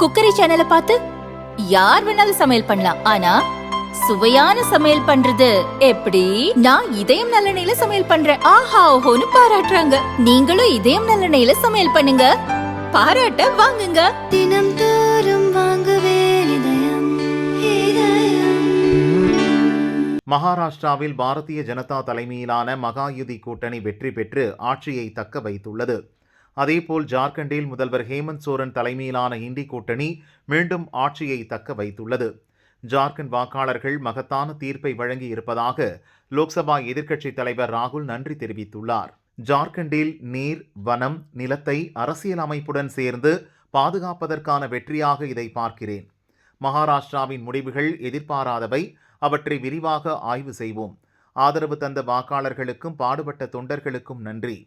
Cookery சேனலை பார்த்து யார் வேணாலும் சமையல் பண்ணலாம். ஆனா சுவையான சமையல் பண்றது எப்படி? நான் இதயம் நல்லெண்ணெயில சமையல் பண்றேன். ஆஹா ஓஹோன்னு பாராட்டுறாங்க. நீங்களும் இதயம் நல்லெண்ணெயில சமையல் பண்ணுங்க, பாராட்ட வாங்குங்க. தினம் தோறும் வாங்குவே இதயம் இதயம். மகாராஷ்டிராவில் பாரதிய ஜனதா தலைமையிலான மகாயுதி கூட்டணி வெற்றி பெற்று ஆட்சியை தக்க வைத்துள்ளது. அதேபோல் ஜார்க்கண்டில் முதல்வர் ஹேமந்த் சோரன் தலைமையிலான இண்டி கூட்டணி மீண்டும் ஆட்சியை தக்க வைத்துள்ளது. ஜார்க்கண்ட் வாக்காளர்கள் மகத்தான தீர்ப்பை வழங்கி இருப்பதாக லோக்சபா எதிர்க்கட்சித் தலைவர் ராகுல் நன்றி தெரிவித்துள்ளார். ஜார்க்கண்டில் நீர், வனம், நிலத்தை அரசியல் அமைப்புடன் சேர்ந்து பாதுகாப்பதற்கான வெற்றியாக இதை பார்க்கிறேன். மகாராஷ்டிராவின் முடிவுகள் எதிர்பாராதவை, அவற்றை விரிவாக ஆய்வு செய்வோம். ஆதரவு தந்த வாக்காளர்களுக்கும் பாடுபட்ட தொண்டர்களுக்கும் நன்றி.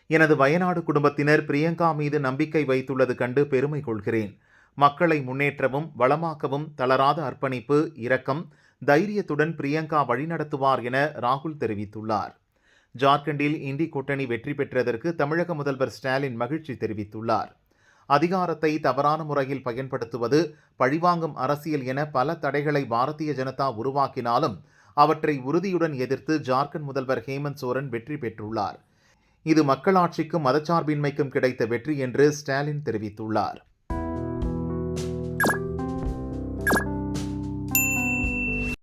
எனது வயநாடு குடும்பத்தினர் பிரியங்கா மீது நம்பிக்கை வைத்துள்ளது கண்டு பெருமை கொள்கிறேன். மக்களை முன்னேற்றவும் வளமாக்கவும் தளராத அர்ப்பணிப்பு, இரக்கம், தைரியத்துடன் பிரியங்கா வழிநடத்துவார் என ராகுல் தெரிவித்துள்ளார். ஜார்க்கண்டில் இண்டி கூட்டணி வெற்றி பெற்றதற்கு தமிழக முதல்வர் ஸ்டாலின் மகிழ்ச்சி தெரிவித்துள்ளார். அதிகாரத்தை தவறான முறையில் பயன்படுத்துவது, பழிவாங்கும் அரசியல் என பல தடைகளை பாரதிய ஜனதா உருவாக்கினாலும் அவற்றை உறுதியுடன் எதிர்த்து ஜார்க்கண்ட் முதல்வர் ஹேமந்த் சோரன் வெற்றி பெற்றுள்ளார். இது மக்களாட்சிக்கும் மதச்சார்பின்மைக்கும் கிடைத்த வெற்றி என்று ஸ்டாலின் தெரிவித்துள்ளார்.